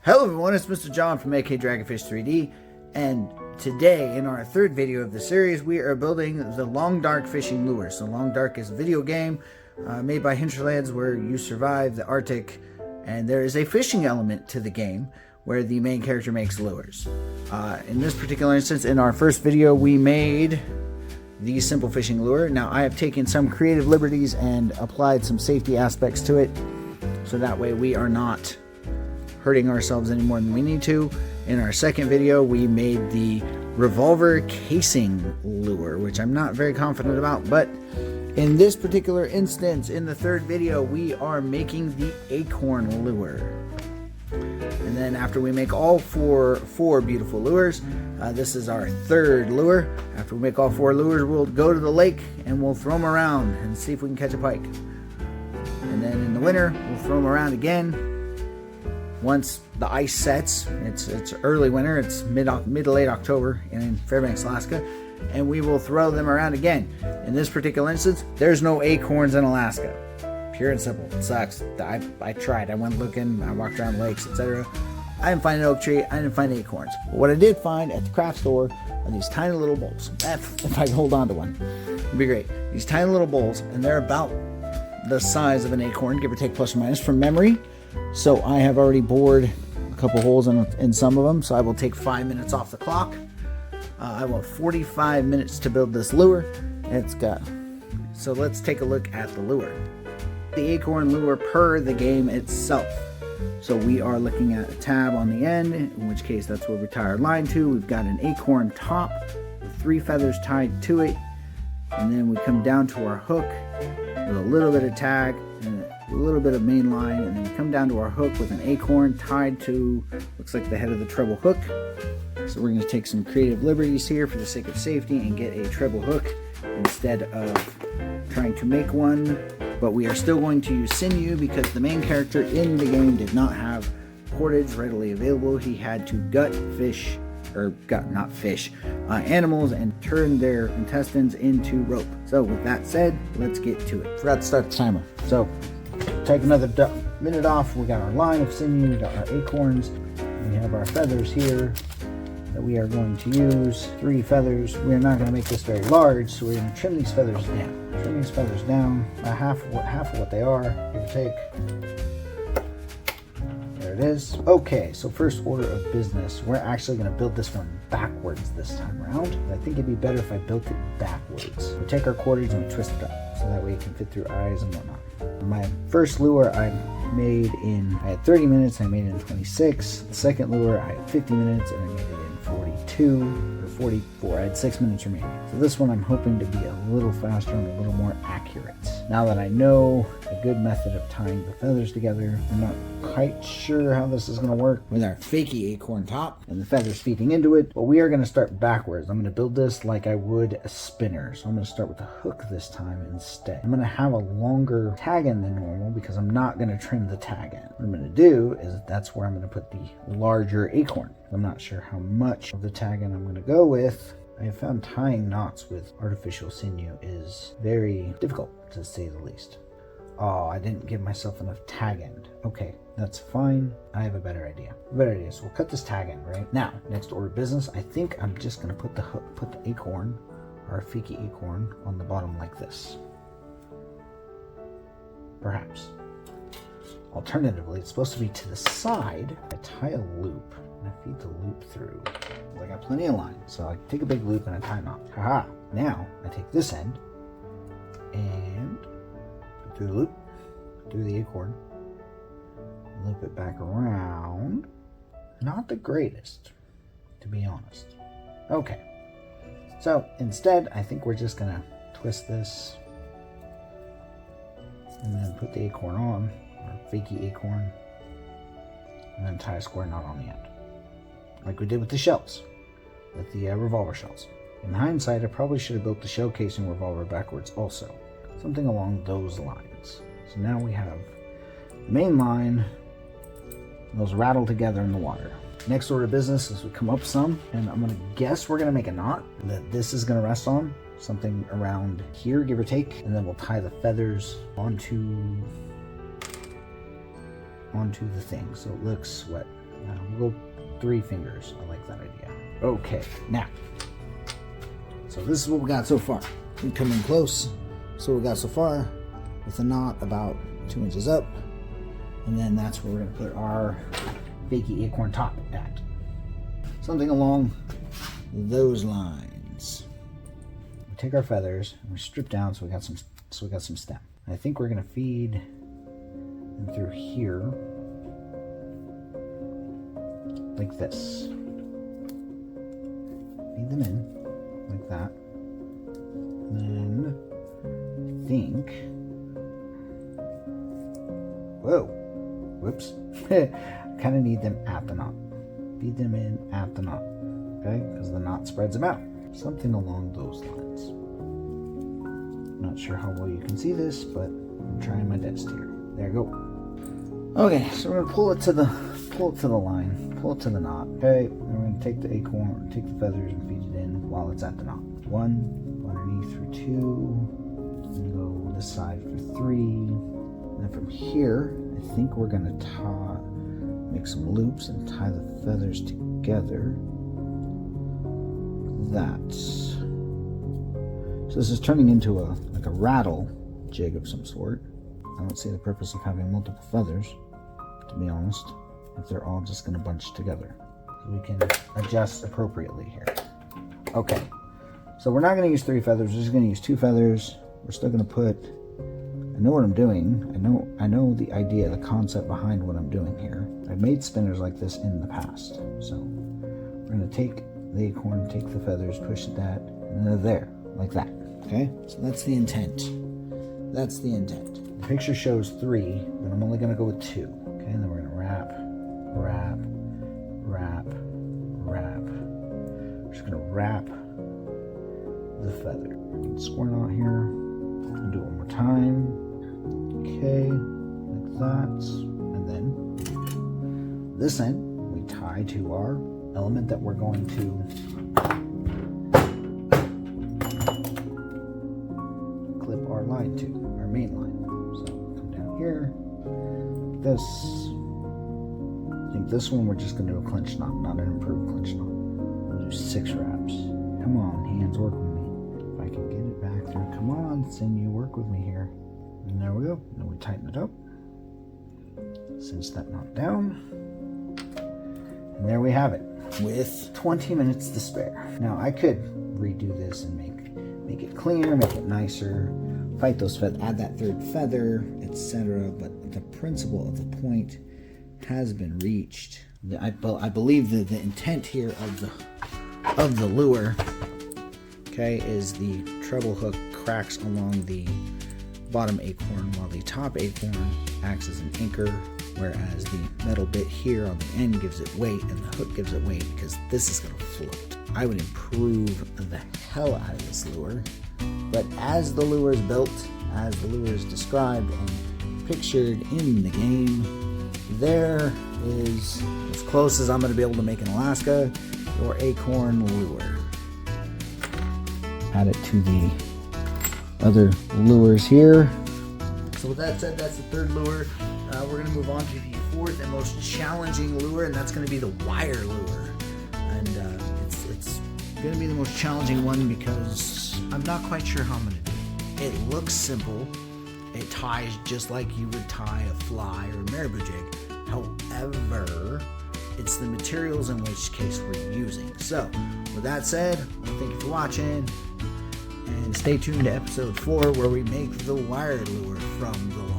Hello everyone, it's Mr. John from AK Dragonfish 3D, and today in our third video of the series we are building the Long Dark fishing lure. So Long Dark is a video game made by Hinterlands where you survive the Arctic, and there is a fishing element to the game where the main character makes lures. In this particular instance, in our first video, we made the simple fishing lure. Now I have taken some creative liberties and applied some safety aspects to it, so that way we are not hurting ourselves any more than we need to. In our second video, we made the revolver casing lure, which I'm not very confident about, but in this particular instance, in the third video, we are making the Acorn lure. And then after we make all four beautiful lures, this is our third lure. After we make all four lures, we'll go to the lake and we'll throw them around and see if we can catch a pike. And then in the winter, we'll throw them around again. Once the ice sets, it's early winter, it's mid to late October in Fairbanks, Alaska, and we will throw them around again. In this particular instance, there's no acorns in Alaska. Pure and simple. It sucks. I tried. I went looking, I walked around lakes, etc. I didn't find an oak tree, I didn't find acorns. But what I did find at the craft store are these tiny little bowls. If I can hold on to one, it'd be great. These tiny little bowls, and they're about the size of an acorn, give or take plus or minus, from memory. So I have already bored a couple holes in some of them, so I will take 5 minutes off the clock. I want 45 minutes to build this lure. So let's take a look at the lure. The Acorn lure per the game itself. So we are looking at a tab on the end, in which case that's where we tie our line to. We've got an acorn top with 3 feathers tied to it, and then we come down to our hook with a little bit of tag and a little bit of main line, and then we come down to our hook with an acorn tied to, looks like the head of the treble hook. So we're going to take some creative liberties here for the sake of safety and get a treble hook instead of trying to make one. But we are still going to use sinew because the main character in the game did not have cordage readily available. He had to gut animals and turn their intestines into rope. So with that said, let's get to it. Forgot to start the timer. So take another minute off. We got our line of sinew, we got our acorns, we have our feathers here that we are going to use. 3 feathers. We are not going to make this very large, so we're going to trim these feathers down. Trim these feathers down, half of what they are, give or take. There it is. Okay, so first order of business, we're actually going to build this one backwards this time around. I think it'd be better if I built it backwards. We take our cordage and we twist it up, so that way it can fit through eyes and whatnot. My first lure I had 30 minutes, I made it in 26. The second lure I had 50 minutes and I made it in 42 or 44. I had 6 minutes remaining. So this one I'm hoping to be a little faster and a little more accurate. Now that I know a good method of tying the feathers together, I'm not quite sure how this is going to work with our fakey acorn top and the feathers feeding into it, but we are going to start backwards. I'm going to build this like I would a spinner. So I'm going to start with the hook this time instead. I'm going to have a longer tag end than normal because I'm not going to trim the tag end. What I'm going to do is that's where I'm going to put the larger acorn. I'm not sure how much of the tag end I'm going to go with. I have found tying knots with artificial sinew is very difficult, to say the least. Oh, I didn't give myself enough tag end. Okay, that's fine. I have a better idea. So we'll cut this tag end right now. Next order of business, I think I'm just going to put the acorn, our fakey acorn, on the bottom like this. Perhaps. Alternatively, it's supposed to be to the side. I tie a loop and I feed the loop through. I got plenty of line, so I take a big loop and I tie a knot. Haha! Now I take this end and put through the loop, through the acorn, loop it back around. Not the greatest, to be honest. Okay, so instead I think we're just gonna twist this and then put the acorn on, or fakey acorn, and then tie a square knot on the end, like we did with the shells, with the revolver shells. In hindsight, I probably should have built the shell casing revolver backwards also. Something along those lines. So now we have the main line, and those rattle together in the water. Next order of business is we come up some, and I'm going to guess we're going to make a knot that this is going to rest on. Something around here, give or take. And then we'll tie the feathers onto the thing, so it looks We'll go 3 fingers. I like that idea. Okay, now. So this is what we got so far. We come in close. So we got so far with the knot about 2 inches up. And then that's where we're going to put our fakey acorn top at. Something along those lines. We take our feathers and we strip down so we got some stem. I think we're going to feed them through here like this. Feed them in like that. And then I think, whoops, kind of need them at the knot. Feed them in at the knot, okay? Because the knot spreads them out. Something along those lines. Not sure how well you can see this, but I'm trying my best here. There you go. Okay, so we're gonna pull it to the line, pull it to the knot. Okay, and we're gonna take the acorn, take the feathers, and feed it in while it's at the knot. 1, underneath for 2, and go this side for 3. And then from here, I think we're gonna make some loops and tie the feathers together. So this is turning into like a rattle jig of some sort. I don't see the purpose of having multiple feathers, to be honest, if they're all just going to bunch together. So we can adjust appropriately here. Okay, so we're not going to use 3 feathers. We're just going to use 2 feathers. We're still going to put. I know what I'm doing. I know the idea, the concept behind what I'm doing here. I've made spinners like this in the past. So we're going to take the acorn, take the feathers, push that, and they're there, like that. Okay? So that's the intent. That's the intent. The picture shows 3, but I'm only going to go with 2. Okay? And then we're going to wrap, wrap, wrap, wrap. We're just going to wrap the feather. Square knot here. I'll do it one more time. Okay, like that. And then this end we tie to our element that we're going to clip our line to, our main line. So come down here. This, I think this one we're just going to do a clinch knot, not an improved clinch knot. We'll do 6 wraps. Come on, hands, work with me. If I can get it back through. Come on, Sinew, work with me here. And there we go. Then we tighten it up. Cinch that knot down. And there we have it. With 20 minutes to spare. Now I could redo this and make it cleaner, make it nicer, fight those feathers, add that 3rd feather, etc. But the principle of the point has been reached. I believe that the intent here of the lure, okay, is the treble hook cracks along the bottom acorn while the top acorn acts as an anchor, whereas the metal bit here on the end gives it weight and the hook gives it weight because this is going to float. I would improve the hell out of this lure, but as the lure is built, as the lure is described and pictured in the game, there is as close as I'm going to be able to make in Alaska, your acorn lure. Add it to the other lures here. So with that said, that's the 3rd lure. We're going to move on to the 4th and most challenging lure, and that's going to be the wire lure. And it's going to be the most challenging one because I'm not quite sure how I'm going to do it. It looks simple. It ties just like you would tie a fly or a marabou jig. However, it's the materials in which case we're using. So with that said, thank you for watching. And stay tuned to episode 4 where we make the wire lure from the